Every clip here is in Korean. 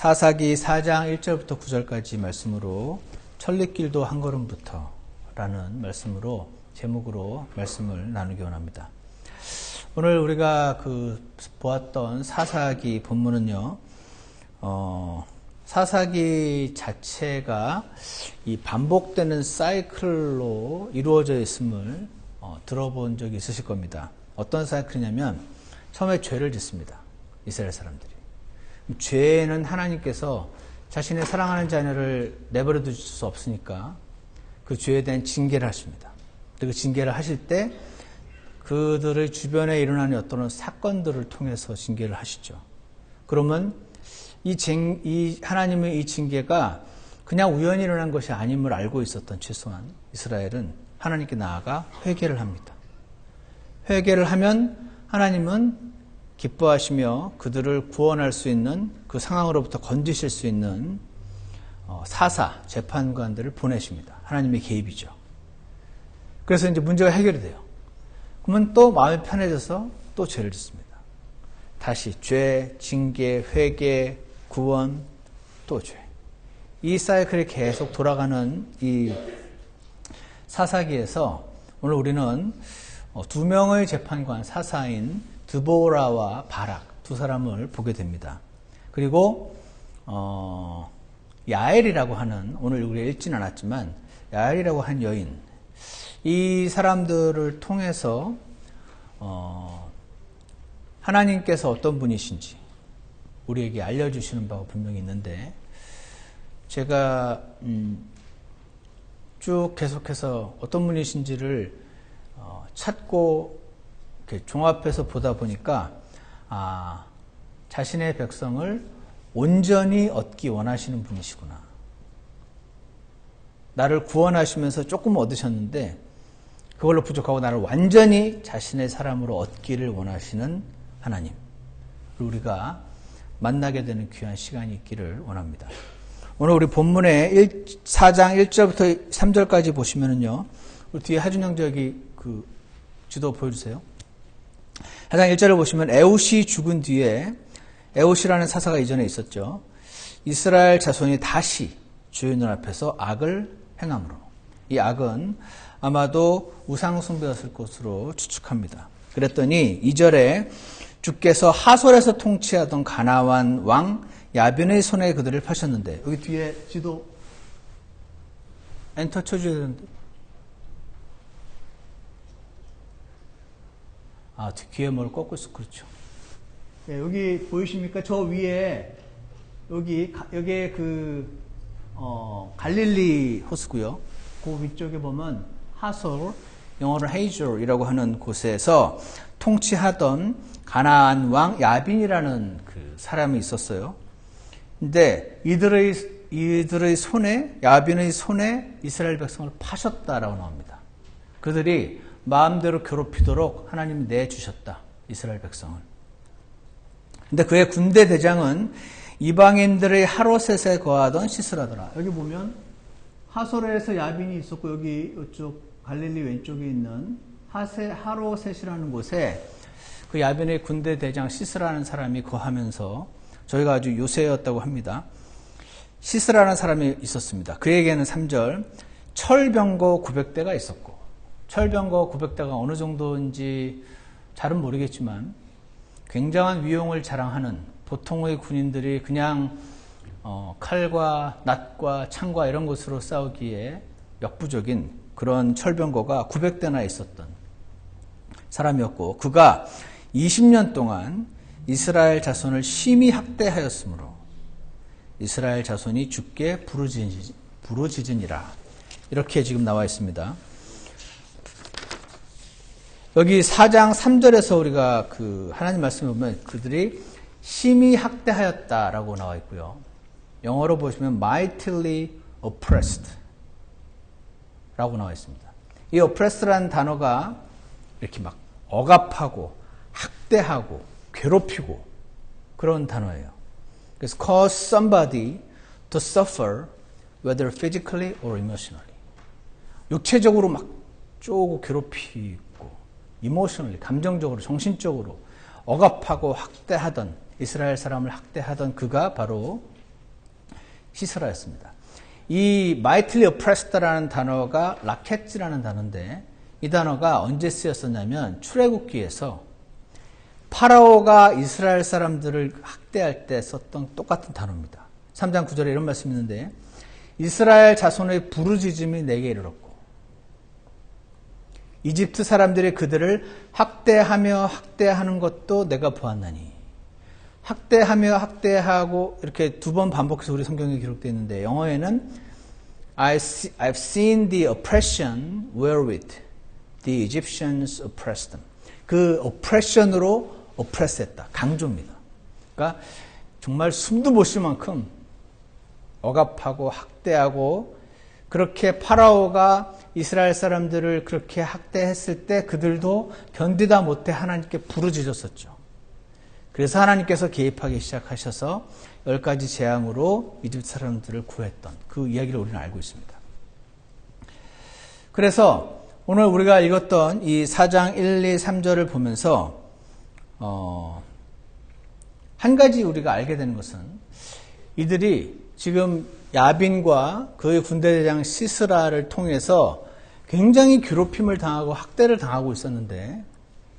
사사기 4장 1절부터 9절까지 말씀으로 천리길도 한 걸음부터 라는 말씀으로 제목으로 말씀을 나누기 원합니다. 오늘 우리가 보았던 사사기 본문은요, 사사기 자체가 이 반복되는 사이클로 이루어져 있음을 들어본 적이 있으실 겁니다. 어떤 사이클이냐면 처음에 죄를 짓습니다. 이스라엘 사람들이. 죄는 하나님께서 자신의 사랑하는 자녀를 내버려 두실 수 없으니까 그 죄에 대한 징계를 하십니다. 그 징계를 하실 때 그들의 주변에 일어나는 어떤 사건들을 통해서 징계를 하시죠. 그러면 이 하나님의 이 징계가 그냥 우연히 일어난 것이 아님을 알고 있었던 최소한 이스라엘은 하나님께 나아가 회개를 합니다. 회개를 하면 하나님은 기뻐하시며 그들을 구원할 수 있는 그 상황으로부터 건지실 수 있는 사사, 재판관들을 보내십니다. 하나님의 개입이죠. 그래서 이제 문제가 해결이 돼요. 그러면 또 마음이 편해져서 또 죄를 짓습니다. 다시 죄, 징계, 회개, 구원, 또 죄. 이 사이클이 계속 돌아가는 이 사사기에서 오늘 우리는 두 명의 재판관 사사인 드보라와 바락 두 사람을 보게 됩니다. 그리고 야엘이라고 하는, 오늘 우리가 읽진 않았지만 야엘이라고 한 여인, 이 사람들을 통해서 하나님께서 어떤 분이신지 우리에게 알려주시는 바가 분명히 있는데, 제가 쭉 계속해서 어떤 분이신지를 찾고 이렇게 종합해서 보다 보니까 자신의 백성을 온전히 얻기 원하시는 분이시구나. 나를 구원하시면서 조금 얻으셨는데 그걸로 부족하고 나를 완전히 자신의 사람으로 얻기를 원하시는 하나님, 우리가 만나게 되는 귀한 시간이 있기를 원합니다. 오늘 우리 본문의 4장 1절부터 3절까지 보시면은요, 우리 뒤에 하준영 저기 그 지도 보여주세요. 4장 1절을 보시면 에웃이 죽은 뒤에, 에웃이라는 사사가 이전에 있었죠. 이스라엘 자손이 다시 주의 눈앞에서 악을 행함으로, 이 악은 아마도 우상숭배였을 것으로 추측합니다. 그랬더니 2절에 주께서 하솔에서 통치하던 가나안 왕 야빈의 손에 그들을 파셨는데, 여기 뒤에 지도 엔터 쳐줘야 되는데, 귀에 뭘 꺾고 있어. 그렇죠. 네, 여기 보이십니까? 저 위에 여기 갈릴리 호수고요. 그 위쪽에 보면 하솔, 영어로 헤이졸이라고 하는 곳에서 통치하던 가나안 왕 야빈이라는 그 사람이 있었어요. 근데 이들의 손에, 야빈의 손에 이스라엘 백성을 파셨다라고 나옵니다. 그들이 마음대로 괴롭히도록 하나님이 내주셨다, 이스라엘 백성을. 근데 그의 군대 대장은 이방인들의 하로셋에 거하던 시스라더라. 여기 보면 하솔에서 야빈이 있었고, 여기 이쪽 갈릴리 왼쪽에 있는 하로셋이라는 곳에 그 야빈의 군대 대장 시스라는 사람이 거하면서, 저희가 아주 요새였다고 합니다. 시스라는 사람이 있었습니다. 그에게는 3절 철병거 900대가 있었고, 철병거 900대가 어느 정도인지 잘은 모르겠지만 굉장한 위용을 자랑하는, 보통의 군인들이 그냥 칼과 낫과 창과 이런 것으로 싸우기에 역부족인 그런 철병거가 900대나 있었던 사람이었고, 그가 20년 동안 이스라엘 자손을 심히 학대하였으므로 이스라엘 자손이 주께 부르짖으니라. 이렇게 지금 나와 있습니다. 여기 4장 3절에서 우리가 하나님 말씀을 보면 그들이 심히 학대하였다라고 나와 있고요. 영어로 보시면 mightily oppressed 라고 나와 있습니다. 이 oppressed라는 단어가 이렇게 막 억압하고 학대하고 괴롭히고 그런 단어예요. 그래서 cause somebody to suffer whether physically or emotionally. 육체적으로 막 쪼고 괴롭히고 emotionally, 감정적으로, 정신적으로 억압하고 학대하던, 이스라엘 사람을 학대하던 그가 바로 시스라였습니다. 이 mightily oppressed라는 단어가 라켓즈라는 단어인데 이 단어가 언제 쓰였었냐면 출애굽기에서 파라오가 이스라엘 사람들을 학대할 때 썼던 똑같은 단어입니다. 3장 9절에 이런 말씀이 있는데 이스라엘 자손의 부르짖음이 내게 이르렀고 이집트 사람들이 그들을 학대하는 것도 내가 보았나니 학대하고 이렇게 두 번 반복해서 우리 성경에 기록되어 있는데 영어에는 I've seen the oppression wherewith the Egyptians oppressed them. 그 oppression으로 oppress했다. 강조입니다. 그러니까 정말 숨도 못 쉴 만큼 억압하고 학대하고 그렇게 파라오가 이스라엘 사람들을 그렇게 학대했을 때 그들도 견디다 못해 하나님께 부르짖었었죠. 그래서 하나님께서 개입하기 시작하셔서 10가지 재앙으로 이집트 사람들을 구했던 그 이야기를 우리는 알고 있습니다. 그래서 오늘 우리가 읽었던 이 4장 1, 2, 3절을 보면서 한 가지 우리가 알게 되는 것은 이들이 지금 야빈과 그의 군대대장 시스라를 통해서 굉장히 괴롭힘을 당하고 학대를 당하고 있었는데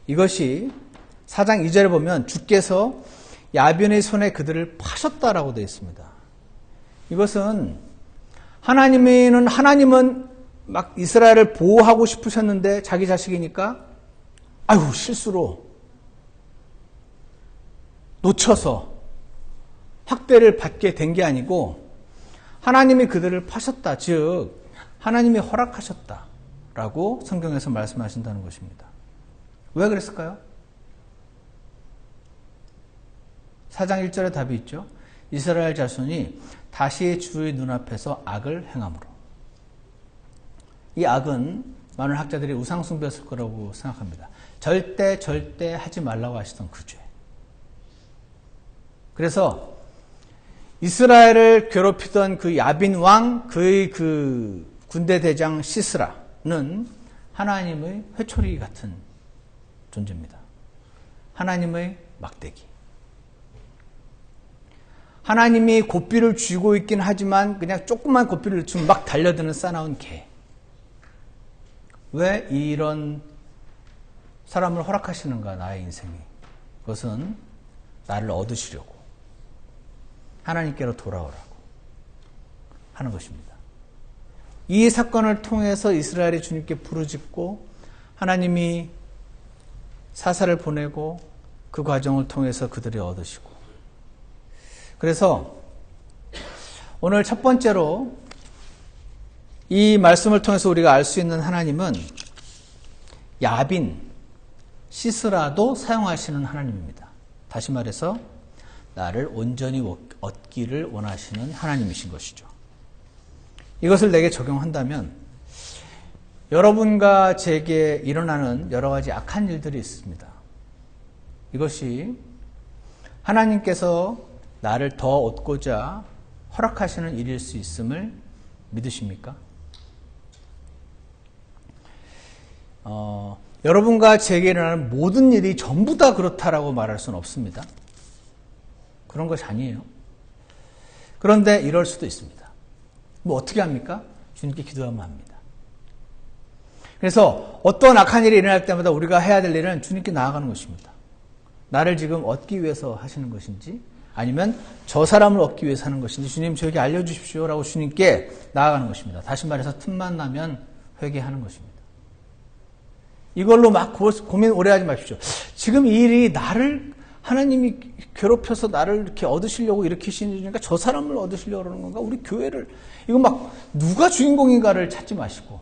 이것이 4장 2절에 보면 주께서 야빈의 손에 그들을 파셨다라고 되어 있습니다. 이것은 하나님은 막 이스라엘을 보호하고 싶으셨는데 자기 자식이니까 아유 실수로 놓쳐서 학대를 받게 된 게 아니고 하나님이 그들을 파셨다. 즉 하나님이 허락하셨다라고 성경에서 말씀하신다는 것입니다. 왜 그랬을까요? 4장 1절에 답이 있죠. 이스라엘 자손이 다시 주의 눈앞에서 악을 행함으로. 이 악은 많은 학자들이 우상숭배였을 거라고 생각합니다. 절대 하지 말라고 하시던 그 죄. 그래서 이스라엘을 괴롭히던 그 야빈 왕, 그의 그 군대 대장 시스라는 하나님의 회초리 같은 존재입니다. 하나님의 막대기. 하나님이 고삐를 쥐고 있긴 하지만 그냥 조그만 고삐를 쥐면 막 달려드는 싸나운 개. 왜 이런 사람을 허락하시는가, 나의 인생이. 그것은 나를 얻으시려고. 하나님께로 돌아오라고 하는 것입니다. 이 사건을 통해서 이스라엘이 주님께 부르짖고 하나님이 사사를 보내고 그 과정을 통해서 그들이 얻으시고 그래서 오늘 첫 번째로 이 말씀을 통해서 우리가 알 수 있는 하나님은 야빈, 시스라도 사용하시는 하나님입니다. 다시 말해서 나를 온전히 얻기를 원하시는 하나님이신 것이죠. 이것을 내게 적용한다면 여러분과 제게 일어나는 여러 가지 악한 일들이 있습니다. 이것이 하나님께서 나를 더 얻고자 허락하시는 일일 수 있음을 믿으십니까? 여러분과 제게 일어나는 모든 일이 전부 다 그렇다라고 말할 수는 없습니다. 그런 것이 아니에요. 그런데 이럴 수도 있습니다. 뭐 어떻게 합니까? 주님께 기도하면 합니다. 그래서 어떤 악한 일이 일어날 때마다 우리가 해야 될 일은 주님께 나아가는 것입니다. 나를 지금 얻기 위해서 하시는 것인지 아니면 저 사람을 얻기 위해서 하는 것인지 주님 저에게 알려주십시오 라고 주님께 나아가는 것입니다. 다시 말해서 틈만 나면 회개하는 것입니다. 이걸로 막 고민 오래 하지 마십시오. 지금 이 일이 나를 하나님이 괴롭혀서 나를 이렇게 얻으시려고 일으키시는 일이니까 저 사람을 얻으시려고 그러는 건가? 우리 교회를 이거 막 누가 주인공인가를 찾지 마시고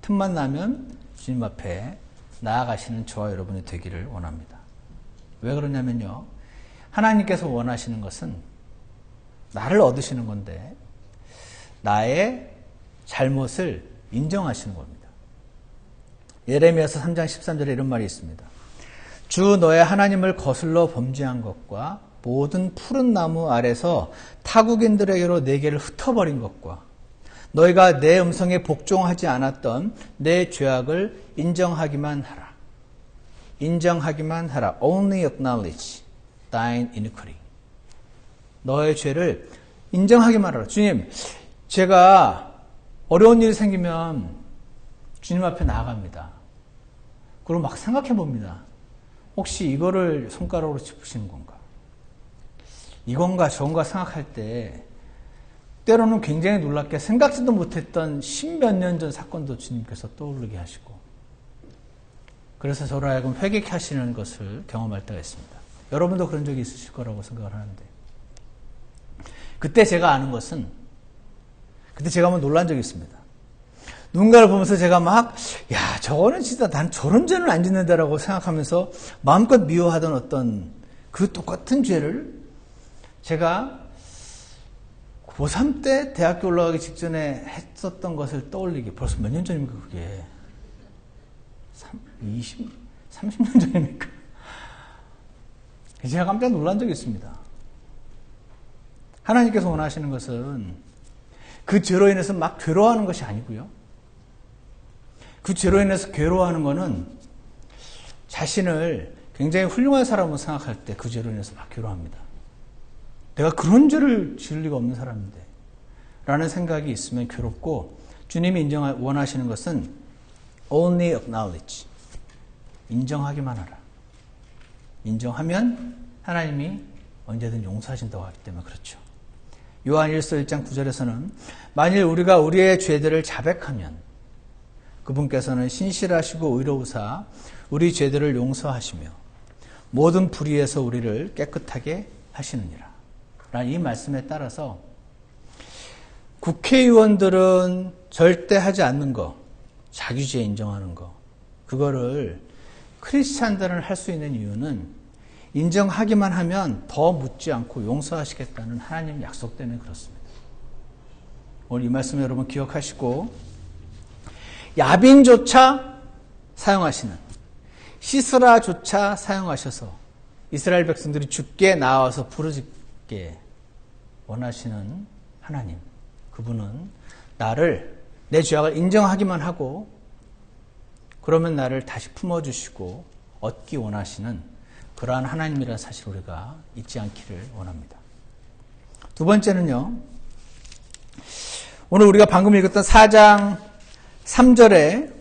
틈만 나면 주님 앞에 나아가시는 저와 여러분이 되기를 원합니다. 왜 그러냐면요. 하나님께서 원하시는 것은 나를 얻으시는 건데 나의 잘못을 인정하시는 겁니다. 예레미야서 3장 13절에 이런 말이 있습니다. 주 너의 하나님을 거슬러 범죄한 것과 모든 푸른 나무 아래서 타국인들에게로 내 길을 흩어버린 것과 너희가 내 음성에 복종하지 않았던 내 죄악을 인정하기만 하라. 인정하기만 하라. Only acknowledge thine iniquity. 너의 죄를 인정하기만 하라. 주님, 제가 어려운 일이 생기면 주님 앞에 나아갑니다. 그리고 막 생각해 봅니다. 혹시 이거를 손가락으로 짚으시는 건가? 이건가 저건가 생각할 때 때로는 굉장히 놀랍게 생각지도 못했던 십몇 년 전 사건도 주님께서 떠오르게 하시고, 그래서 저를 하여금 회개케 하시는 것을 경험할 때가 있습니다. 여러분도 그런 적이 있으실 거라고 생각을 하는데, 그때 제가 아는 것은, 그때 제가 한번 놀란 적이 있습니다. 누군가를 보면서 제가 막, 야, 저거는 진짜 난 저런 죄는 안 짓는다라고 생각하면서 마음껏 미워하던 어떤 그 똑같은 죄를 제가 고3 때 대학교 올라가기 직전에 했었던 것을 떠올리게, 벌써 몇 년 전입니까, 그게? 30년 전입니까? 제가 깜짝 놀란 적이 있습니다. 하나님께서 원하시는 것은 그 죄로 인해서 막 괴로워하는 것이 아니고요. 그 죄로 인해서 괴로워하는 것은 자신을 굉장히 훌륭한 사람으로 생각할 때 그 죄로 인해서 막 괴로워합니다. 내가 그런 죄를 지을 리가 없는 사람인데 라는 생각이 있으면 괴롭고, 주님이 원하시는 것은 only acknowledge, 인정하기만 하라. 인정하면 하나님이 언제든 용서하신다고 하기 때문에 그렇죠. 요한 1서 1장 9절에서는 만일 우리가 우리의 죄들을 자백하면 그분께서는 신실하시고 의로우사 우리 죄들을 용서하시며 모든 불의에서 우리를 깨끗하게 하시느니라. 라는 이 말씀에 따라서 국회의원들은 절대 하지 않는 거, 자기 죄 인정하는 거, 그거를 크리스찬들은 할 수 있는 이유는 인정하기만 하면 더 묻지 않고 용서하시겠다는 하나님 약속 때문에 그렇습니다. 오늘 이 말씀 여러분 기억하시고, 야빈조차 사용하시는, 시스라조차 사용하셔서 이스라엘 백성들이 죽게 나와서 부르짖게 원하시는 하나님, 그분은 나를, 내 죄악을 인정하기만 하고 그러면 나를 다시 품어주시고 얻기 원하시는 그러한 하나님이라는 사실을 우리가 잊지 않기를 원합니다. 두 번째는요, 오늘 우리가 방금 읽었던 4장 3절에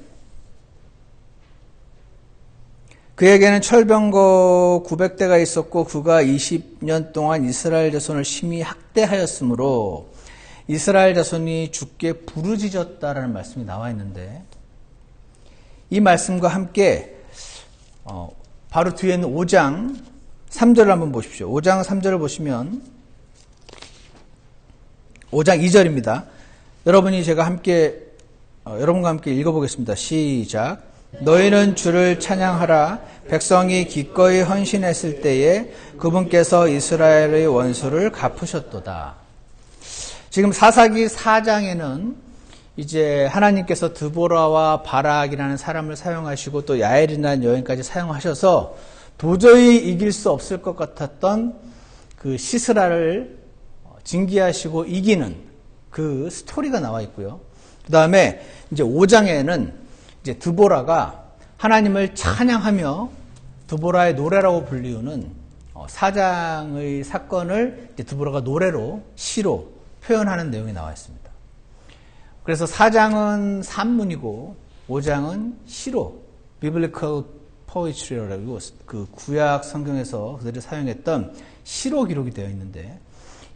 그에게는 철병거 900대가 있었고 그가 20년 동안 이스라엘 자손을 심히 학대하였으므로 이스라엘 자손이 주께 부르짖었다라는 말씀이 나와 있는데, 이 말씀과 함께 바로 뒤에 있는 5장 3절을 한번 보십시오. 5장 3절을 보시면 5장 2절입니다. 여러분과 함께 읽어보겠습니다. 시작. 너희는 주를 찬양하라. 백성이 기꺼이 헌신했을 때에 그분께서 이스라엘의 원수를 갚으셨도다. 지금 사사기 4장에는 이제 하나님께서 드보라와 바락이라는 사람을 사용하시고 또 야엘이라는 여인까지 사용하셔서 도저히 이길 수 없을 것 같았던 그 시스라를 징계하시고 이기는 그 스토리가 나와 있고요. 그 다음에 이제 5장에는 이제 드보라가 하나님을 찬양하며 드보라의 노래라고 불리우는 4장의 사건을 이제 드보라가 노래로, 시로 표현하는 내용이 나와 있습니다. 그래서 4장은 산문이고 5장은 시로, biblical poetry라고 그 구약 성경에서 그들이 사용했던 시로 기록이 되어 있는데,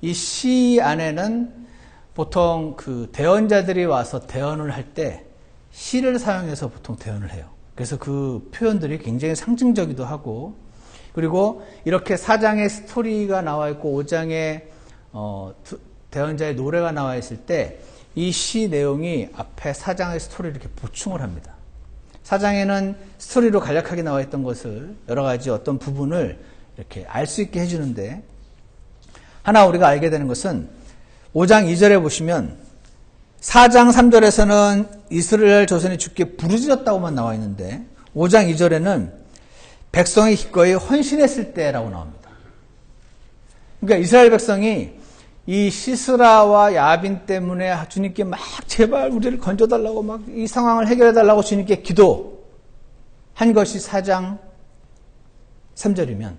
이 시 안에는 보통 그 대언자들이 와서 대언을 할 때 시를 사용해서 보통 대언을 해요. 그래서 그 표현들이 굉장히 상징적이기도 하고, 그리고 이렇게 4장의 스토리가 나와 있고 5장에 대언자의 노래가 나와 있을 때 이 시 내용이 앞에 4장의 스토리를 이렇게 보충을 합니다. 4장에는 스토리로 간략하게 나와 있던 것을 여러 가지 어떤 부분을 이렇게 알 수 있게 해주는데, 하나 우리가 알게 되는 것은 5장 2절에 보시면 4장 3절에서는 이스라엘 조선이 주께 부르짖었다고만 나와 있는데 5장 2절에는 백성이 기꺼이 헌신했을 때라고 나옵니다. 그러니까 이스라엘 백성이 이 시스라와 야빈 때문에 주님께 막 제발 우리를 건져달라고 막 이 상황을 해결해달라고 주님께 기도한 것이 4장 3절이면,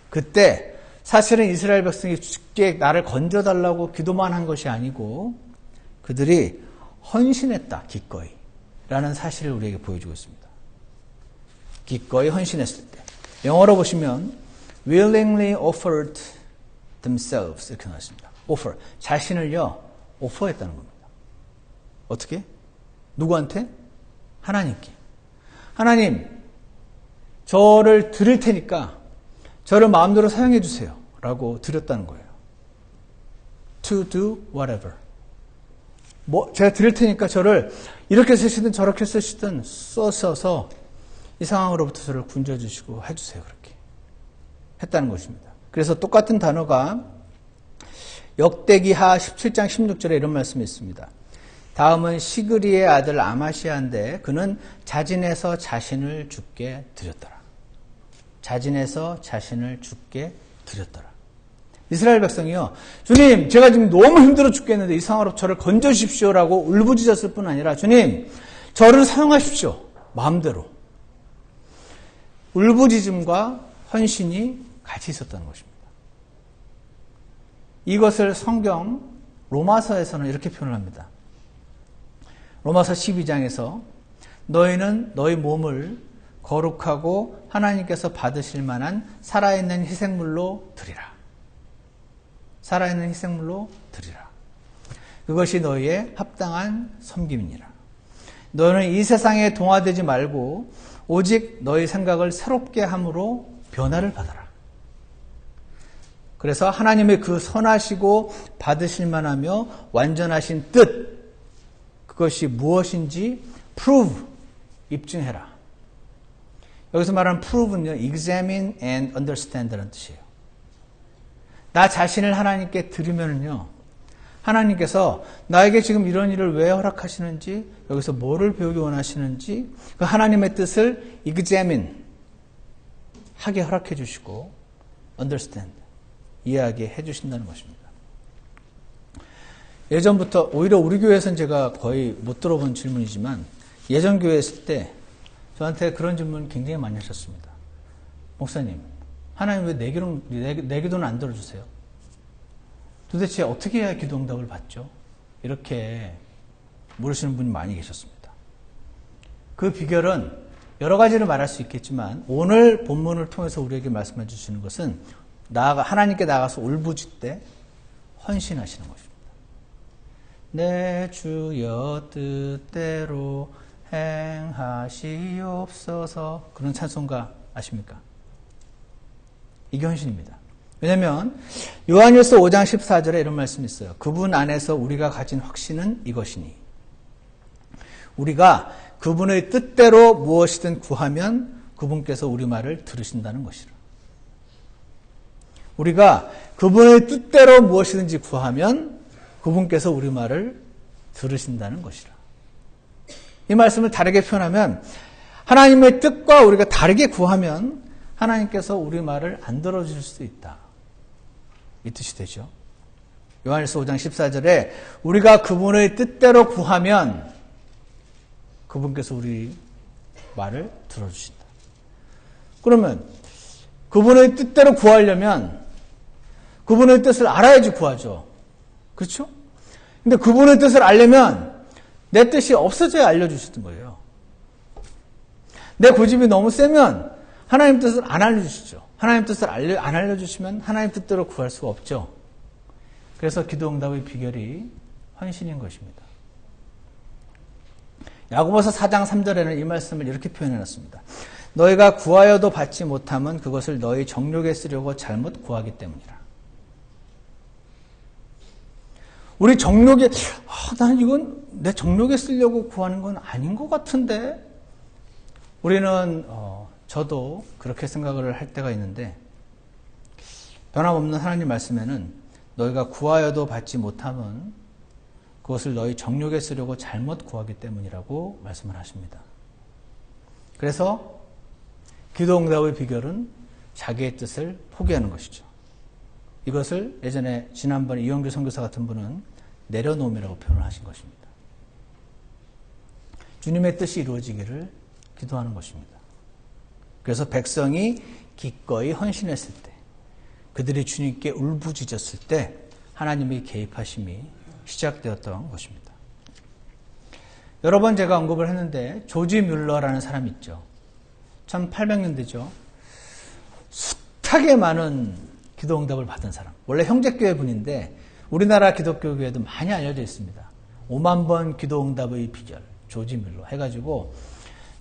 그때 사실은 이스라엘 백성이 주께 나를 건져달라고 기도만 한 것이 아니고 그들이 헌신했다, 기꺼이. 라는 사실을 우리에게 보여주고 있습니다. 기꺼이 헌신했을 때. 영어로 보시면 willingly offered themselves 이렇게 나왔습니다. offer. 자신을요, 오퍼했다는 겁니다. 어떻게? 누구한테? 하나님께. 하나님, 저를 드릴 테니까 저를 마음대로 사용해 주세요. 라고 드렸다는 거예요. To do whatever. 제가 드릴 테니까 저를 이렇게 쓰시든 저렇게 쓰시든 써서 이 상황으로부터 저를 건져주시고 해주세요. 그렇게 했다는 것입니다. 그래서 똑같은 단어가 역대기하 17장 16절에 이런 말씀이 있습니다. 다음은 시그리의 아들 아마시아인데 그는 자진해서 자신을 주께 드렸더라. 자진해서 자신을 주께 드렸더라. 이스라엘 백성이요, 주님, 제가 지금 너무 힘들어 죽겠는데 이 상황으로 저를 건져주십시오라고 울부짖었을 뿐 아니라 주님, 저를 사용하십시오. 마음대로. 울부짖음과 헌신이 같이 있었다는 것입니다. 이것을 성경 로마서에서는 이렇게 표현을 합니다. 로마서 12장에서 너희는 너희 몸을 거룩하고 하나님께서 받으실 만한 살아있는 희생물로 드리라. 살아있는 희생물로 드리라. 그것이 너희의 합당한 섬김이니라. 너희는 이 세상에 동화되지 말고 오직 너희 생각을 새롭게 함으로 변화를 받아라. 그래서 하나님의 그 선하시고 받으실 만하며 완전하신 뜻, 그것이 무엇인지 prove, 입증해라. 여기서 말하는 prove는요, examine and understand라는 뜻이에요. 나 자신을 하나님께 드리면은요, 하나님께서 나에게 지금 이런 일을 왜 허락하시는지, 여기서 뭐를 배우기 원하시는지, 그 하나님의 뜻을 examine, 하게 허락해 주시고, understand, 이해하게 해 주신다는 것입니다. 예전부터, 오히려 우리 교회에서는 제가 거의 못 들어본 질문이지만, 예전 교회에 있을 때, 저한테 그런 질문 굉장히 많이 하셨습니다. 목사님, 하나님 왜 내 기도는 안 들어주세요? 도대체 어떻게 해야 기도 응답을 받죠? 이렇게 물으시는 분이 많이 계셨습니다. 그 비결은 여러 가지를 말할 수 있겠지만 오늘 본문을 통해서 우리에게 말씀해 주시는 것은 하나님께 나가서 울부짖되 헌신하시는 것입니다. 내 주여 뜻대로 행하시옵소서. 그런 찬송가 아십니까? 이게 헌신입니다. 왜냐하면 요한일서 5장 14절에 이런 말씀이 있어요. 그분 안에서 우리가 가진 확신은 이것이니 우리가 그분의 뜻대로 무엇이든 구하면 그분께서 우리 말을 들으신다는 것이라. 우리가 그분의 뜻대로 무엇이든지 구하면 그분께서 우리 말을 들으신다는 것이라. 이 말씀을 다르게 표현하면 하나님의 뜻과 우리가 다르게 구하면 하나님께서 우리 말을 안 들어주실 수도 있다. 이 뜻이 되죠. 요한일서 5장 14절에 우리가 그분의 뜻대로 구하면 그분께서 우리 말을 들어주신다. 그러면 그분의 뜻대로 구하려면 그분의 뜻을 알아야지 구하죠. 그렇죠? 근데 그분의 뜻을 알려면 내 뜻이 없어져야 알려주시던 거예요. 내 고집이 너무 세면 하나님 뜻을 안 알려주시죠. 하나님 뜻을 안 알려주시면 하나님 뜻대로 구할 수가 없죠. 그래서 기도 응답의 비결이 헌신인 것입니다. 야고보서 4장 3절에는 이 말씀을 이렇게 표현해놨습니다. 너희가 구하여도 받지 못하면 그것을 너희 정욕에 쓰려고 잘못 구하기 때문이라. 우리 정욕에 나는 이건 내 정욕에 쓰려고 구하는 건 아닌 것 같은데 우리는 저도 그렇게 생각을 할 때가 있는데 변함없는 하나님 말씀에는 너희가 구하여도 받지 못하면 그것을 너희 정욕에 쓰려고 잘못 구하기 때문이라고 말씀을 하십니다. 그래서 기도 응답의 비결은 자기의 뜻을 포기하는 것이죠. 이것을 예전에 지난번에 이영규 선교사 같은 분은 내려놓음이라고 표현을 하신 것입니다. 주님의 뜻이 이루어지기를 기도하는 것입니다. 그래서 백성이 기꺼이 헌신했을 때 그들이 주님께 울부짖었을 때 하나님의 개입하심이 시작되었던 것입니다. 여러 번 제가 언급을 했는데 조지 뮬러라는 사람이 있죠. 1800년대죠. 숱하게 많은 기도응답을 받은 사람. 원래 형제교회 분인데 우리나라 기독교교회도 많이 알려져 있습니다. 5만 번 기도응답의 비결, 조지 뮬러 해가지고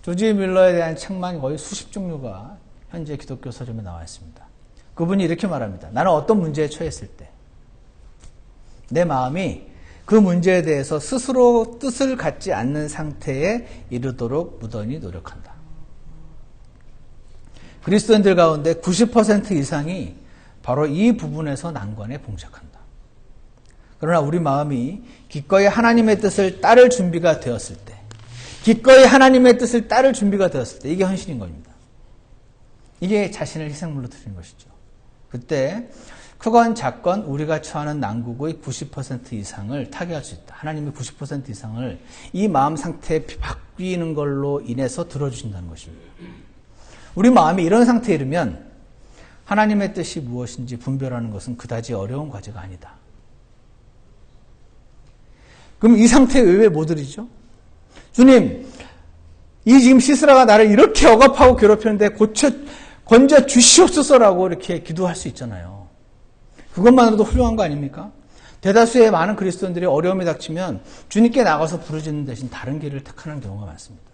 조지 뮬러에 대한 책만 거의 수십 종류가 현재 기독교 서점에 나와 있습니다. 그분이 이렇게 말합니다. 나는 어떤 문제에 처했을 때 내 마음이 그 문제에 대해서 스스로 뜻을 갖지 않는 상태에 이르도록 무던히 노력한다. 그리스도인들 가운데 90% 이상이 바로 이 부분에서 난관에 봉착한다. 그러나 우리 마음이 기꺼이 하나님의 뜻을 따를 준비가 되었을 때, 기꺼이 하나님의 뜻을 따를 준비가 되었을 때, 이게 헌신인 겁니다. 이게 자신을 희생물로 드리는 것이죠. 그때 크건 작건 우리가 처하는 난국의 90% 이상을 타개할 수 있다. 하나님의 90% 이상을 이 마음 상태에 바뀌는 걸로 인해서 들어주신다는 것입니다. 우리 마음이 이런 상태에 이르면 하나님의 뜻이 무엇인지 분별하는 것은 그다지 어려운 과제가 아니다. 그럼 이 상태에 왜 못 드리죠? 주님, 이 지금 시스라가 나를 이렇게 억압하고 괴롭히는데 건져 주시옵소서라고 이렇게 기도할 수 있잖아요. 그것만으로도 훌륭한 거 아닙니까? 대다수의 많은 그리스도인들이 어려움이 닥치면 주님께 나가서 부르짖는 대신 다른 길을 택하는 경우가 많습니다.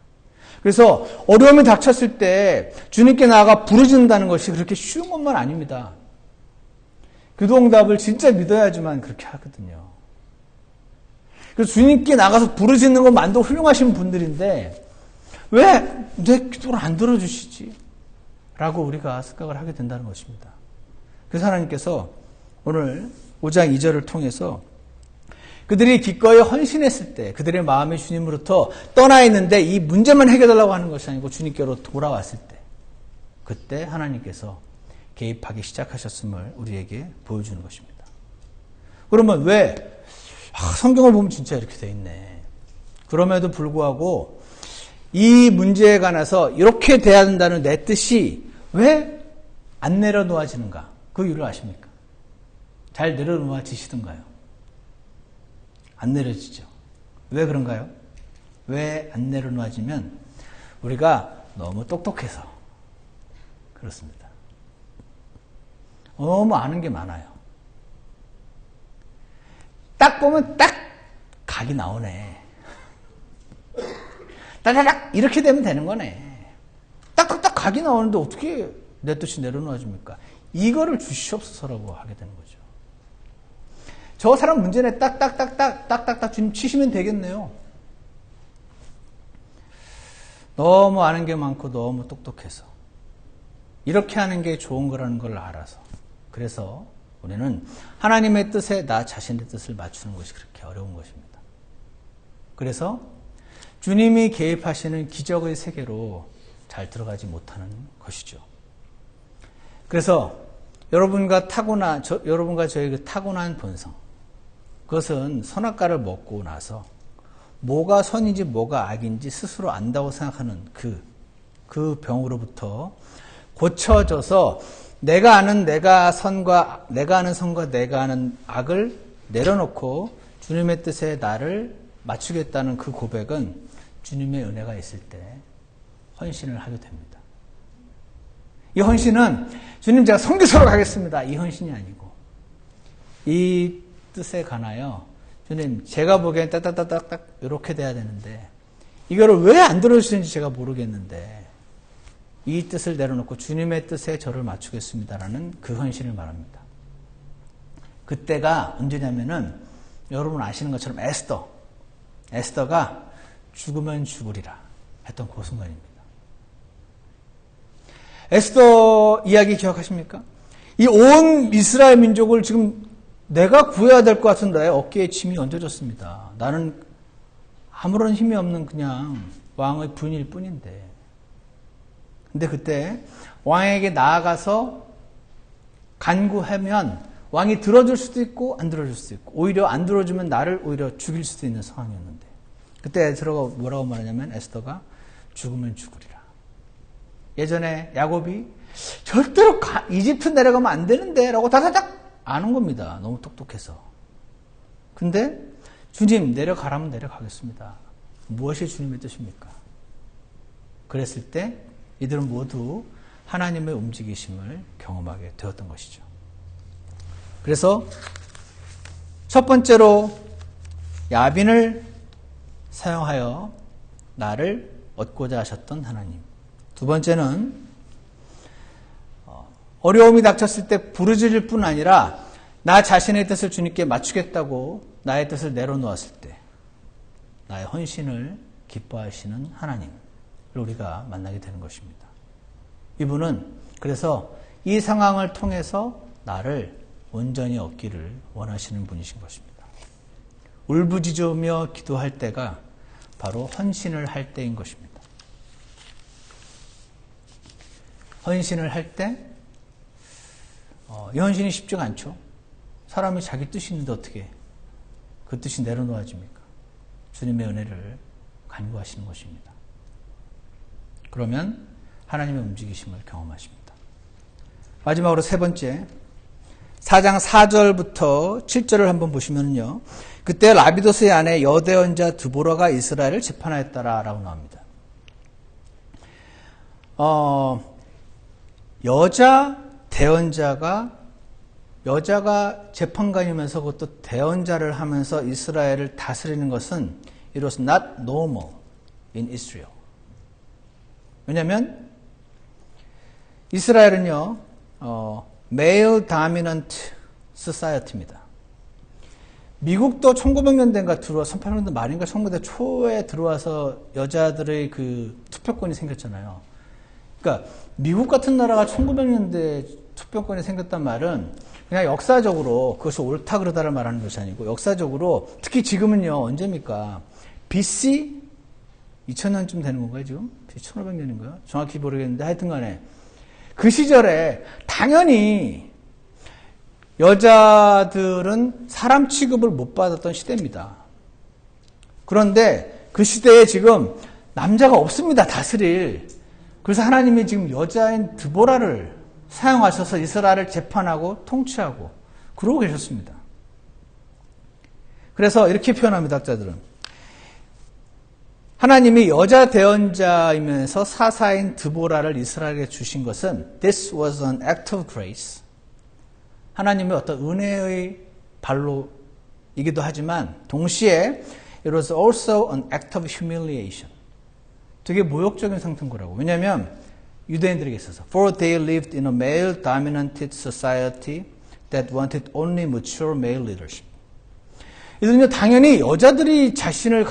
그래서 어려움이 닥쳤을 때 주님께 나아가 부르짖는다는 것이 그렇게 쉬운 것만 아닙니다. 기도응답을 진짜 믿어야지만 그렇게 하거든요. 그래서 주님께 나가서 부르짖는 것만도 훌륭하신 분들인데 왜 내 기도를 안 들어주시지? 라고 우리가 생각을 하게 된다는 것입니다. 그래서 하나님께서 오늘 5장 2절을 통해서 그들이 기꺼이 헌신했을 때 그들의 마음이 주님으로부터 떠나 있는데 이 문제만 해결하려고 하는 것이 아니고 주님께로 돌아왔을 때 그때 하나님께서 개입하기 시작하셨음을 우리에게 보여주는 것입니다. 그러면 왜 성경을 보면 진짜 이렇게 돼 있네. 그럼에도 불구하고 이 문제에 관해서 이렇게 돼야 된다는 내 뜻이 왜 안 내려놓아지는가? 그 이유를 아십니까? 잘 내려놓아지시던가요? 안 내려지죠. 왜 그런가요? 왜 안 내려놓아지면 우리가 너무 똑똑해서 그렇습니다. 너무 아는 게 많아요. 딱 보면 딱 각이 나오네. 따다닥 이렇게 되면 되는 거네. 딱딱딱 각이 나오는데 어떻게 내 뜻이 내려놓아집니까? 이거를 주시옵소서라고 하게 되는 거죠. 저 사람 문제네 딱딱딱딱 주님 치시면 되겠네요. 너무 아는 게 많고 너무 똑똑해서 이렇게 하는 게 좋은 거라는 걸 알아서 그래서 우리는 하나님의 뜻에 나 자신의 뜻을 맞추는 것이 그렇게 어려운 것입니다. 그래서 주님이 개입하시는 기적의 세계로 잘 들어가지 못하는 것이죠. 그래서 여러분과 저의 그 타고난 본성, 그것은 선악과를 먹고 나서 뭐가 선인지 뭐가 악인지 스스로 안다고 생각하는 그 병으로부터 고쳐져서 내가 아는 선과 내가 아는 악을 내려놓고 주님의 뜻에 나를 맞추겠다는 그 고백은 주님의 은혜가 있을 때 헌신을 하게 됩니다. 이 헌신은 주님 제가 선교사로 가겠습니다. 이 헌신이 아니고 이 뜻에 관하여 주님 제가 보기엔 딱딱딱딱 이렇게 돼야 되는데 이거를 왜 안 들어주시는지 제가 모르겠는데 이 뜻을 내려놓고 주님의 뜻에 저를 맞추겠습니다라는 그 헌신을 말합니다. 그때가 언제냐면은 여러분 아시는 것처럼 에스더가 죽으면 죽으리라 했던 그 순간입니다. 에스더 이야기 기억하십니까? 이 온 이스라엘 민족을 지금 내가 구해야 될 것 같은 나의 어깨에 짐이 얹어졌습니다. 나는 아무런 힘이 없는 그냥 왕의 부인일 뿐인데. 근데 그때 왕에게 나아가서 간구하면 왕이 들어줄 수도 있고 안 들어줄 수도 있고 오히려 안 들어주면 나를 오히려 죽일 수도 있는 상황이었는데 그때 에스더가 뭐라고 말하냐면 에스더가 죽으면 죽으리라. 예전에 야곱이 절대로 이집트 내려가면 안 되는데 라고 다다닥 아는 겁니다. 너무 똑똑해서. 근데 주님 내려가라면 내려가겠습니다. 무엇이 주님의 뜻입니까? 그랬을 때 이들은 모두 하나님의 움직이심을 경험하게 되었던 것이죠. 그래서 첫 번째로 야빈을 사용하여 나를 얻고자 하셨던 하나님. 두 번째는 어려움이 닥쳤을 때 부르짖을 뿐 아니라 나 자신의 뜻을 주님께 맞추겠다고 나의 뜻을 내려놓았을 때 나의 헌신을 기뻐하시는 하나님을 우리가 만나게 되는 것입니다. 이분은 그래서 이 상황을 통해서 나를 온전히 얻기를 원하시는 분이신 것입니다. 울부짖으며 기도할 때가 바로 헌신을 할 때인 것입니다. 헌신을 할 때 이 헌신이 쉽지가 않죠. 사람이 자기 뜻이 있는데 어떻게 그 뜻이 내려놓아집니까? 주님의 은혜를 간구하시는 것입니다. 그러면 하나님의 움직이심을 경험하십니다. 마지막으로 세 번째 4장 4절부터 7절을 한번 보시면요. 그때 라비도스의 아내 여대언자 드보라가 이스라엘을 재판하였더라라고 나옵니다. 여자가 재판관이면서 그것도 대언자를 하면서 이스라엘을 다스리는 것은 it was not normal in Israel. 왜냐하면 이스라엘은요, male dominant society입니다. 미국도 1900년대인가 들어와서 1800년대 말인가 1900년대 초에 들어와서 여자들의 그 투표권이 생겼잖아요. 그러니까 미국 같은 나라가 1900년대 투표권이 생겼단 말은 그냥 역사적으로 그것이 옳다 그러다를 말하는 것이 아니고 역사적으로 특히 지금은요 언제입니까? BC 2000년쯤 되는 건가요 지금? 1500년인가요? 정확히 모르겠는데 하여튼간에 그 시절에 당연히 여자들은 사람 취급을 못 받았던 시대입니다. 그런데 그 시대에 지금 남자가 없습니다. 다스릴. 그래서 하나님이 지금 여자인 드보라를 사용하셔서 이스라엘을 재판하고 통치하고 그러고 계셨습니다. 그래서 이렇게 표현합니다. 학자들은. 하나님이 여자 대언자이면서 사사인 드보라를 이스라엘에게 주신 것은 This was an act of grace. 하나님의 어떤 은혜의 발로이기도 하지만 동시에 It was also an act of humiliation. 되게 모욕적인 상태인 거라고. 왜냐하면 유대인들에게 있어서 For they lived in a male-dominated society that wanted only mature male leadership. 이들은요 당연히 여자들이 자신을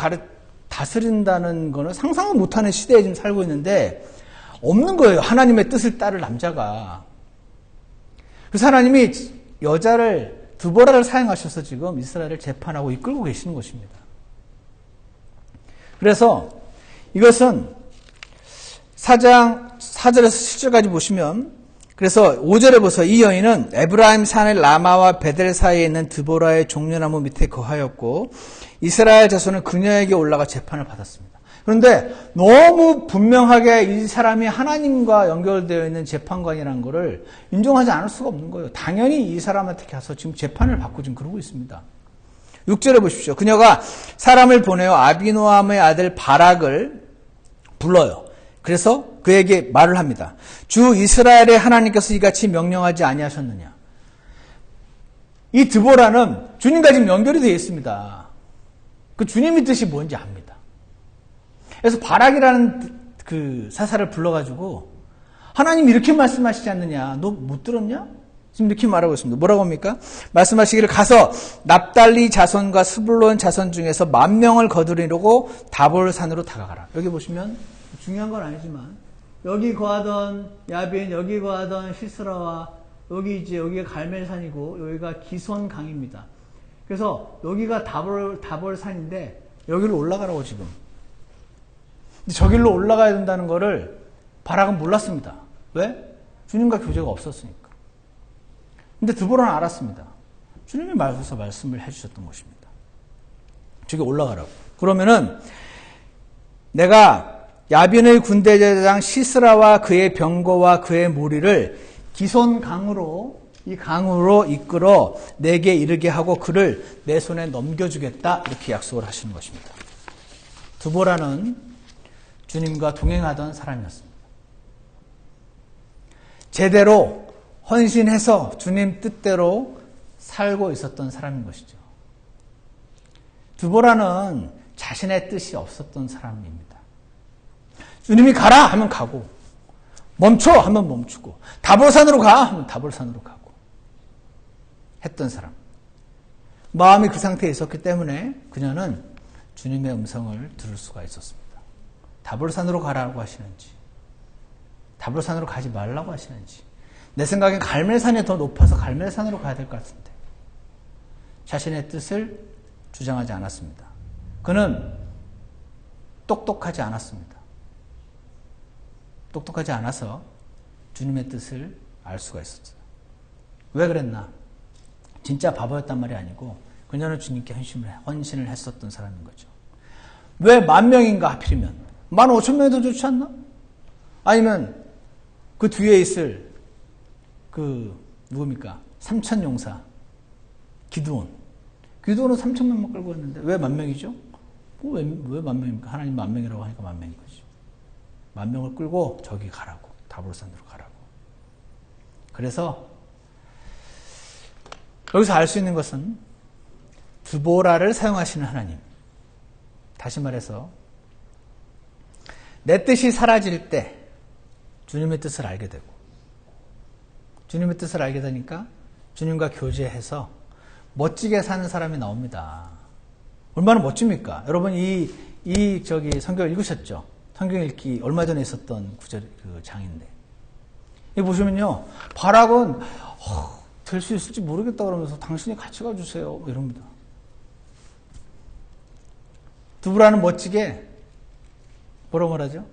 다스린다는 거는 상상을 못하는 시대에 지금 살고 있는데 없는 거예요. 하나님의 뜻을 따를 남자가. 그래서 하나님이 여자를 드보라를 사용하셔서 지금 이스라엘을 재판하고 이끌고 계시는 것입니다. 그래서 이것은 4장 4절에서 7절까지 보시면 그래서 5절에 보서 이 여인은 에브라임 산의 라마와 베델 사이에 있는 드보라의 종려나무 밑에 거하였고 이스라엘 자손은 그녀에게 올라가 재판을 받았습니다. 그런데 너무 분명하게 이 사람이 하나님과 연결되어 있는 재판관이라는 것을 인정하지 않을 수가 없는 거예요. 당연히 이 사람한테 가서 지금 재판을 받고 지금 그러고 있습니다. 6절에 보십시오. 그녀가 사람을 보내어 아비노함의 아들 바락을 불러요. 그래서 그에게 말을 합니다. 주 이스라엘의 하나님께서 이같이 명령하지 아니하셨느냐. 이 드보라는 주님과 지금 연결이 되어 있습니다. 그 주님의 뜻이 뭔지 압니다. 그래서 바락이라는 그 사사를 불러가지고 하나님 이렇게 말씀하시지 않느냐. 너 못 들었냐? 지금 이렇게 말하고 있습니다. 뭐라고 합니까? 말씀하시기를 가서 납달리 자손과 스불론 자손 중에서 10,000명을 거두리려고 다볼산으로 다가가라. 여기 보시면 중요한 건 아니지만 여기 거하던 야빈, 여기 거하던 시스라와 여기가 갈멜산이고 여기가 기손강입니다. 그래서 여기가 다볼산인데 여기로 올라가라고 지금. 근데 저길로 올라가야 된다는 거를 바락은 몰랐습니다. 왜? 주님과 교제가 없었으니까. 근데 드보라는 알았습니다. 주님이 말해서 말씀을 해주셨던 것입니다. 저기 올라가라고. 그러면은 내가 야빈의 군대 제사장 시스라와 그의 병거와 그의 무리를 기손 강으로 이 강으로 이끌어 내게 이르게 하고 그를 내 손에 넘겨주겠다 이렇게 약속을 하시는 것입니다. 드보라는 주님과 동행하던 사람이었습니다. 제대로 헌신해서 주님 뜻대로 살고 있었던 사람인 것이죠. 드보라는 자신의 뜻이 없었던 사람입니다. 주님이 가라 하면 가고 멈춰 하면 멈추고 다볼산으로 가 하면 다볼산으로 가고 했던 사람. 마음이 그 상태에 있었기 때문에 그녀는 주님의 음성을 들을 수가 있었습니다. 다볼산으로 가라고 하시는지 다볼산으로 가지 말라고 하시는지 내 생각엔 갈멜산이 더 높아서 갈멜산으로 가야 될 것 같은데 자신의 뜻을 주장하지 않았습니다. 그는 똑똑하지 않았습니다. 똑똑하지 않아서 주님의 뜻을 알 수가 있었어요. 왜 그랬나? 진짜 바보였단 말이 아니고 그녀는 주님께 헌신을 했었던 사람인 거죠. 왜 10,000명인가 하필이면 15,000명이 더 좋지 않나? 아니면 그 뒤에 있을 누굽니까? 3,000용사 기드온은 3,000명만 끌고 왔는데 왜 10,000명이죠? 왜 10,000명입니까? 하나님 10,000명이라고 하니까 10,000명인 거죠. 10,000명을 끌고 저기 가라고 다볼산으로 가라고. 그래서 여기서 알 수 있는 것은 드보라를 사용하시는 하나님. 다시 말해서 내 뜻이 사라질 때 주님의 뜻을 알게 되고 주님의 뜻을 알게 되니까 주님과 교제해서 멋지게 사는 사람이 나옵니다. 얼마나 멋집니까? 여러분 성경 읽으셨죠? 성경 읽기 얼마 전에 있었던 장인데 이 보시면요 바락은 될 수 있을지 모르겠다 그러면서 당신이 같이 가주세요 이럽니다. 드보라는 멋지게 뭐라고 말하죠?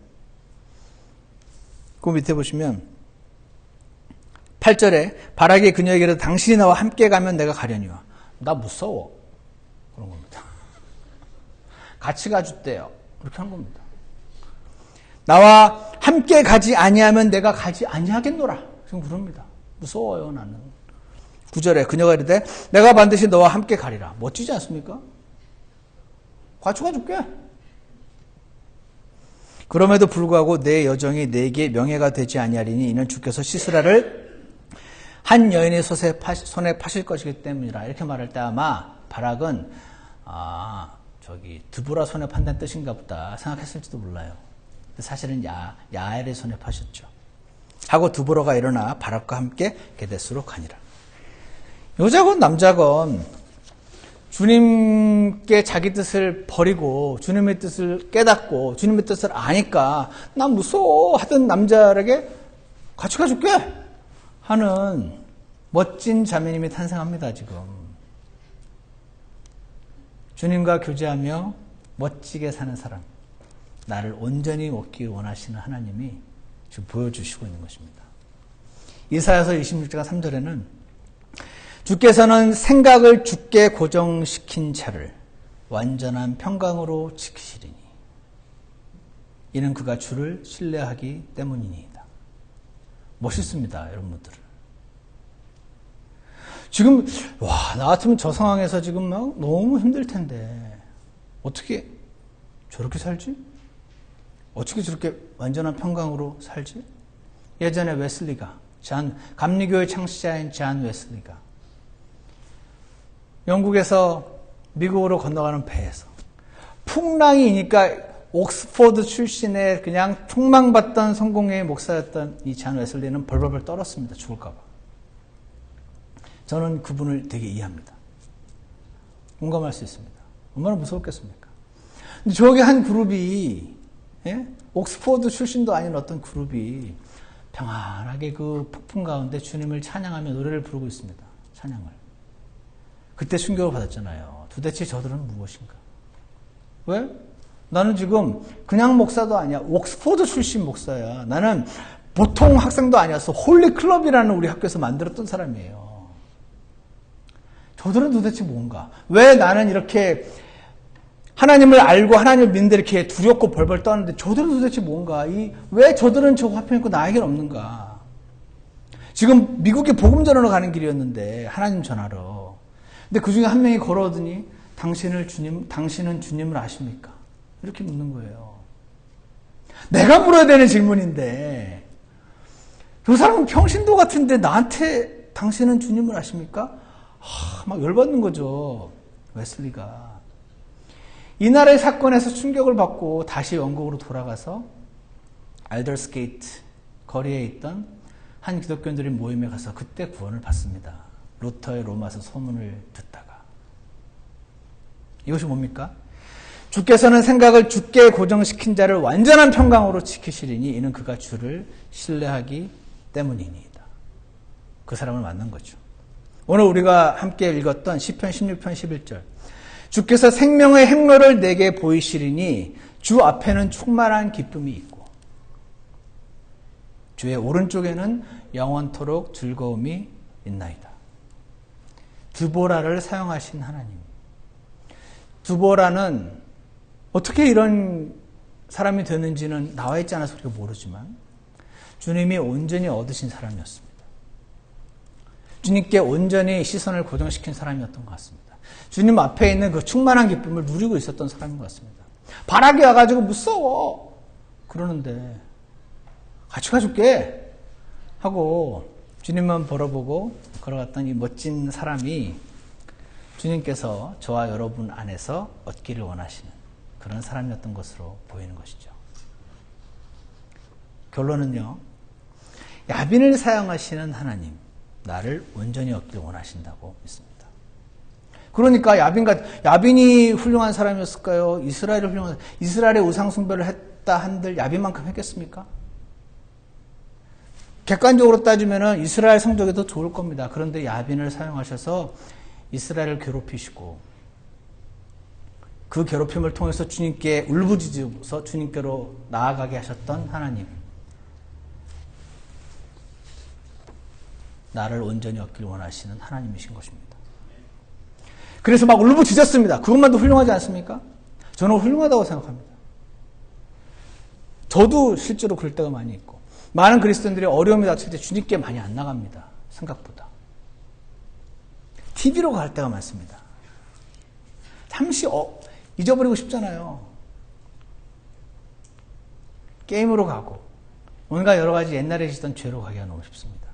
그 밑에 보시면 8절에 바락이 그녀에게 이르되 당신이 나와 함께 가면 내가 가려니와. 나 무서워. 그런 겁니다. 같이 가주대요. 그렇게 한 겁니다. 나와 함께 가지 아니하면 내가 가지 아니하겠노라. 지금 그럽니다. 무서워요 나는. 9절에 그녀가 이르되 내가 반드시 너와 함께 가리라. 멋지지 않습니까? 같이 가줄게. 그럼에도 불구하고 내 여정이 내게 명예가 되지 아니하리니 이는 주께서 시스라를 한 여인의 손에 파실 것이기 때문이라. 이렇게 말할 때 아마 바락은 드보라 손에 판다는 뜻인가 보다 생각했을지도 몰라요. 사실은 야엘의 손에 파셨죠. 하고 드보라가 일어나 바락과 함께 게데스로 가니라. 여자건 남자건 주님께 자기 뜻을 버리고 주님의 뜻을 깨닫고 주님의 뜻을 아니까 난 무서워 하던 남자에게 같이 가줄게 하는 멋진 자매님이 탄생합니다. 지금 주님과 교제하며 멋지게 사는 사람, 나를 온전히 먹기 원하시는 하나님이 지금 보여주시고 있는 것입니다. 이사야서 26장 3절에는 주께서는 생각을 주께 고정시킨 자를 완전한 평강으로 지키시리니 이는 그가 주를 신뢰하기 때문이니이다. 멋있습니다, 여러분들. 지금 나 같으면 저 상황에서 지금 막 너무 힘들 텐데 어떻게 저렇게 살지? 어떻게 저렇게 완전한 평강으로 살지? 예전에 웨슬리가 감리교의 창시자인 잔 웨슬리가 영국에서 미국으로 건너가는 배에서 풍랑이니까 옥스포드 출신의 그냥 촉망받던 성공회의 목사였던 이 잔 웨슬리는 벌벌벌 떨었습니다. 죽을까 봐. 저는 그분을 되게 이해합니다. 공감할 수 있습니다. 얼마나 무서웠겠습니까? 근데 저기 한 그룹이 옥스포드 출신도 아닌 어떤 그룹이 평안하게 그 폭풍 가운데 주님을 찬양하며 노래를 부르고 있습니다. 찬양을. 그때 충격을 받았잖아요. 도대체 저들은 무엇인가? 왜? 나는 지금 그냥 목사도 아니야. 옥스포드 출신 목사야. 나는 보통 학생도 아니었어. 홀리클럽이라는 우리 학교에서 만들었던 사람이에요. 저들은 도대체 뭔가? 왜 나는 이렇게 하나님을 알고 하나님을 믿는데 이렇게 두렵고 벌벌 떠는데 저들은 도대체 뭔가? 왜 저들은 저 화평 있고 나에겐 없는가? 지금 미국에 복음 전하러 가는 길이었는데 하나님 전하러. 근데 그 중에 한 명이 걸어오더니 당신은 주님을 아십니까? 이렇게 묻는 거예요. 내가 물어야 되는 질문인데 그 사람은 평신도 같은데 나한테 당신은 주님을 아십니까? 막 열받는 거죠. 웨슬리가. 이날의 사건에서 충격을 받고 다시 영국으로 돌아가서 알더스게이트 거리에 있던 한 기독교인들의 모임에 가서 그때 구원을 받습니다. 루터의 로마서 소문을 듣다가. 이것이 뭡니까? 주께서는 생각을 주께 고정시킨 자를 완전한 평강으로 지키시리니 이는 그가 주를 신뢰하기 때문이니이다. 그 사람을 만난 거죠. 오늘 우리가 함께 읽었던 시편 16편 11절. 주께서 생명의 행로를 내게 보이시리니 주 앞에는 충만한 기쁨이 있고 주의 오른쪽에는 영원토록 즐거움이 있나이다. 드보라를 사용하신 하나님. 드보라는 어떻게 이런 사람이 되는지는 나와 있지 않아서 우리가 모르지만 주님이 온전히 얻으신 사람이었습니다. 주님께 온전히 시선을 고정시킨 사람이었던 것 같습니다. 주님 앞에 있는 그 충만한 기쁨을 누리고 있었던 사람인 것 같습니다. 바락이 와가지고 무서워 그러는데 같이 가줄게 하고 주님만 바라보고 걸어갔던 이 멋진 사람이 주님께서 저와 여러분 안에서 얻기를 원하시는 그런 사람이었던 것으로 보이는 것이죠. 결론은요. 야빈을 사용하시는 하나님, 나를 온전히 얻기를 원하신다고 믿습니다. 그러니까 야빈이 훌륭한 사람이었을까요? 이스라엘의 우상 숭배를 했다 한들 야빈만큼 했겠습니까? 객관적으로 따지면 이스라엘 성적이 더 좋을 겁니다. 그런데 야빈을 사용하셔서 이스라엘을 괴롭히시고 그 괴롭힘을 통해서 주님께 울부짖어서 주님께로 나아가게 하셨던 하나님. 나를 온전히 얻기를 원하시는 하나님이신 것입니다. 그래서 막 울부짖었습니다. 그것만도 훌륭하지 않습니까? 저는 훌륭하다고 생각합니다. 저도 실제로 그럴 때가 많이 있고 많은 그리스도인들이 어려움이 닥칠 때 주님께 많이 안 나갑니다. 생각보다. TV로 갈 때가 많습니다. 잠시 잊어버리고 싶잖아요. 게임으로 가고 뭔가 여러 가지 옛날에 지던 죄로 가기가 너무 쉽습니다.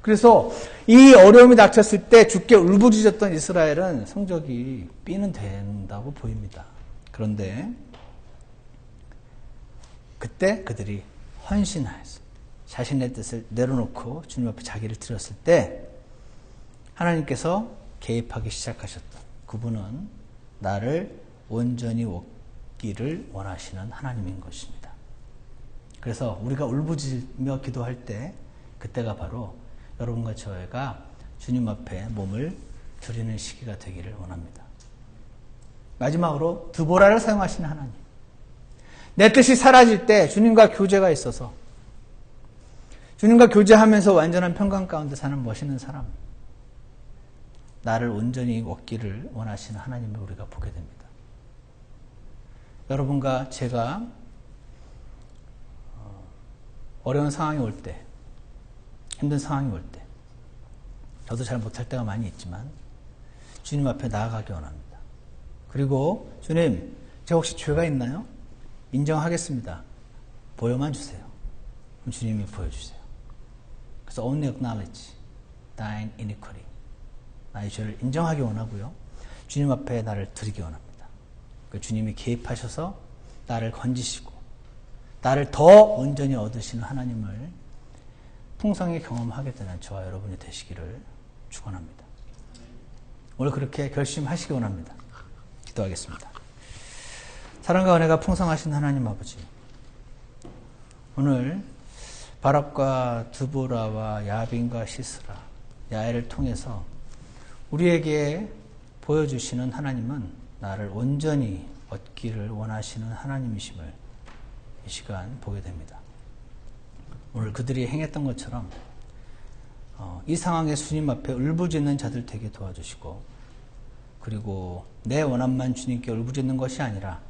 그래서 이 어려움이 닥쳤을 때 주께 울부짖었던 이스라엘은 성적이 B는 된다고 보입니다. 그런데 그때 그들이 헌신하였습니다. 자신의 뜻을 내려놓고 주님 앞에 자기를 드렸을 때 하나님께서 개입하기 시작하셨다. 그분은 나를 온전히 얻기를 원하시는 하나님인 것입니다. 그래서 우리가 울부짖으며 기도할 때 그때가 바로 여러분과 저희가 주님 앞에 몸을 드리는 시기가 되기를 원합니다. 마지막으로 드보라를 사용하시는 하나님. 내 뜻이 사라질 때 주님과 교제가 있어서 주님과 교제하면서 완전한 평강 가운데 사는 멋있는 사람. 나를 온전히 얻기를 원하시는 하나님을 우리가 보게 됩니다. 여러분과 제가 어려운 상황이 올 때, 힘든 상황이 올 때, 저도 잘 못할 때가 많이 있지만 주님 앞에 나아가기 원합니다. 그리고 주님, 제가 혹시 죄가 있나요? 인정하겠습니다. 보여만 주세요. 그럼 주님이 보여주세요. 그래서 only acknowledge thine iniquity. 나의 죄를 인정하기 원하고요. 주님 앞에 나를 드리기 원합니다. 주님이 개입하셔서 나를 건지시고 나를 더 온전히 얻으시는 하나님을 풍성히 경험하게 되는 저와 여러분이 되시기를 축원합니다. 오늘 그렇게 결심하시기 원합니다. 기도하겠습니다. 사랑과 은혜가 풍성하신 하나님 아버지, 오늘 바락과 드보라와 야빈과 시스라, 야엘을 통해서 우리에게 보여주시는 하나님은 나를 온전히 얻기를 원하시는 하나님이심을 이 시간 보게 됩니다. 오늘 그들이 행했던 것처럼 이 상황에 주님 앞에 울부짖는 자들 되게 도와주시고 그리고 내 원함만 주님께 울부짖는 것이 아니라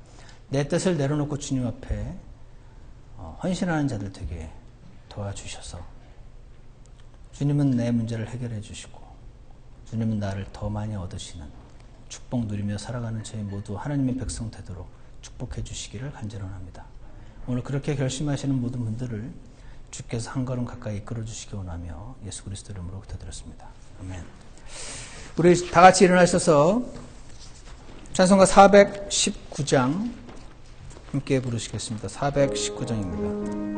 내 뜻을 내려놓고 주님 앞에 헌신하는 자들 되게 도와주셔서 주님은 내 문제를 해결해 주시고 주님은 나를 더 많이 얻으시는 축복 누리며 살아가는 저희 모두 하나님의 백성 되도록 축복해 주시기를 간절합니다. 오늘 그렇게 결심하시는 모든 분들을 주께서 한 걸음 가까이 이끌어 주시기 원하며 예수 그리스도 이름으로 기도드렸습니다. 아멘. 우리 다 같이 일어나셔서 찬송가 419장 함께 부르시겠습니다. 419장입니다.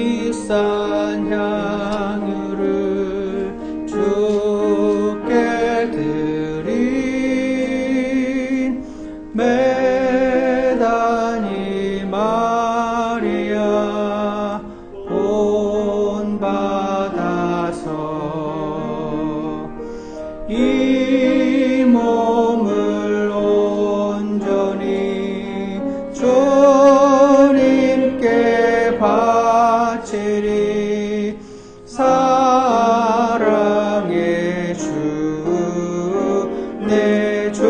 값비싼 향유를 주께 드린 메다니 마리아 본받아서 이 몸을 온전히 주님께 바치리 사랑의 주 내 주님께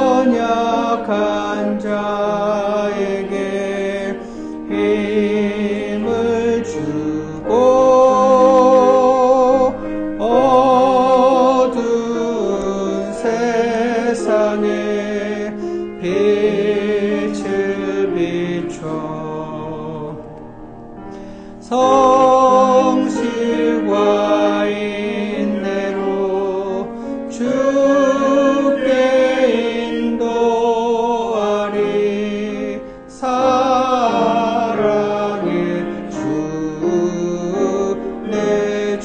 연약한 자에게 힘을 주고 어두운 세상에 빛을 비춰 성실과 인내로 주께 인도하리 사랑의 주 내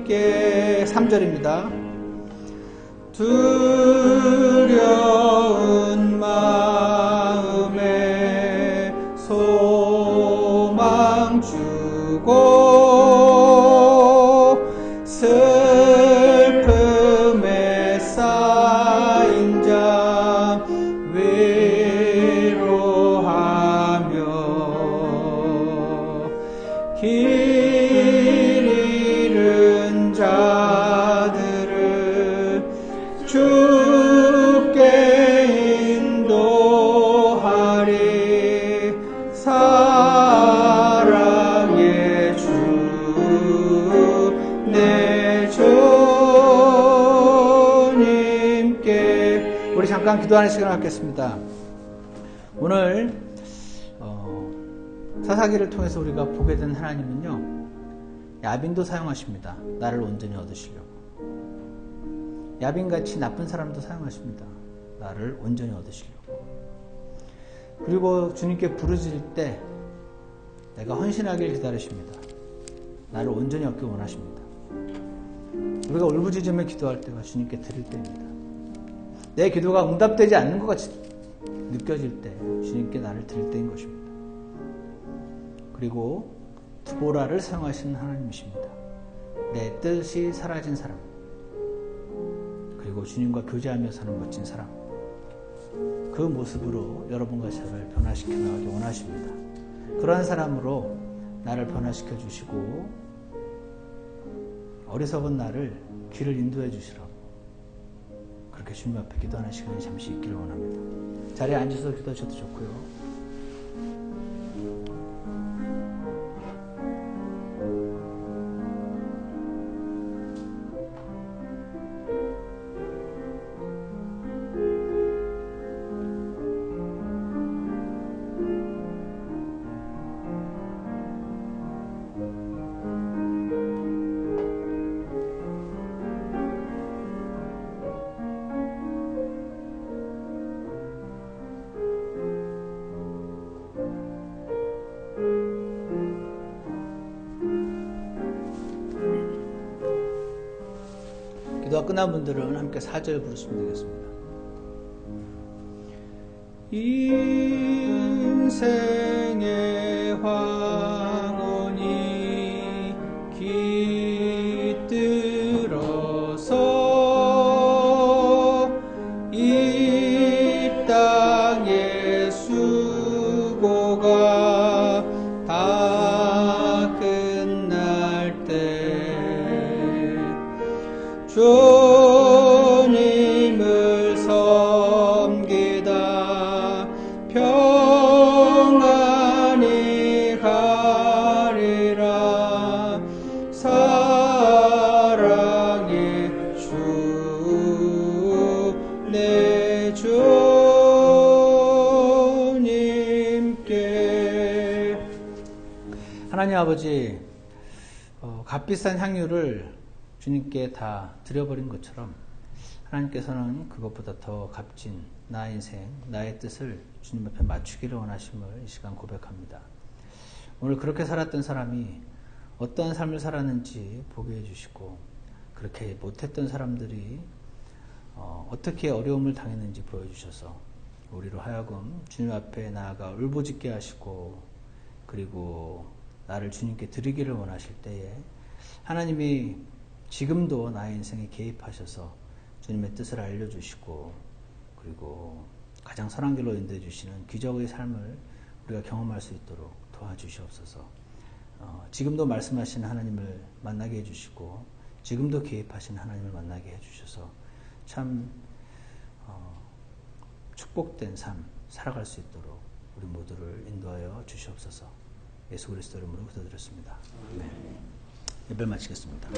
주님께 3절입니다. 두려운 마음에 소망 주고 슬픔에 쌓인 자 위로하며 길 잃은 자들을 주께 인도하리 사랑의 주 내 주님께. 우리 잠깐 기도하는 시간을 갖겠습니다. 오늘 사사기를 통해서 우리가 보게 된 하나님은요, 야빈도 사용하십니다. 나를 온전히 얻으시려고. 야빈같이 나쁜 사람도 사용하십니다. 나를 온전히 얻으시려고. 그리고 주님께 부르짖을 때 내가 헌신하길 기다리십니다. 나를 온전히 얻기 원하십니다. 우리가 울부짖으며 기도할 때가 주님께 드릴 때입니다. 내 기도가 응답되지 않는 것 같이 느껴질 때 주님께 나를 드릴 때인 것입니다. 그리고 두보라를 사용하시는 하나님이십니다. 내 뜻이 사라진 사람, 그리고 주님과 교제하며 사는 멋진 사람, 그 모습으로 여러분과 저를 변화시켜 나가기 원하십니다. 그러한 사람으로 나를 변화시켜 주시고 어리석은 나를 길을 인도해 주시라고 그렇게 주님 앞에 기도하는 시간이 잠시 있기를 원합니다. 자리에 앉아서 기도하셔도 좋고요. 기도가 끝난 분들은 함께 4절 부르시면 되겠습니다. 인생의 황혼이 깃들어서 이 땅의 수고가 다 끝날 때 주님을 섬기다 평안히 가리라. 사랑의 주 내 주님께. 하나님 아버지, 값비싼 향유를 주님께 다 드려버린 것처럼 하나님께서는 그것보다 더 값진 나의 인생, 나의 뜻을 주님 앞에 맞추기를 원하심을 이 시간 고백합니다. 오늘 그렇게 살았던 사람이 어떠한 삶을 살았는지 보게 해주시고, 그렇게 못했던 사람들이 어떻게 어려움을 당했는지 보여주셔서 우리로 하여금 주님 앞에 나아가 울부짖게 하시고, 그리고 나를 주님께 드리기를 원하실 때에 하나님이 지금도 나의 인생에 개입하셔서 주님의 뜻을 알려주시고, 그리고 가장 선한 길로 인도해 주시는 기적의 삶을 우리가 경험할 수 있도록 도와주시옵소서. 지금도 말씀하시는 하나님을 만나게 해주시고, 지금도 개입하시는 하나님을 만나게 해주셔서 참 축복된 삶 살아갈 수 있도록 우리 모두를 인도하여 주시옵소서. 예수 그리스도 이름으로 기도드렸습니다. 네. 예배를 마치겠습니다.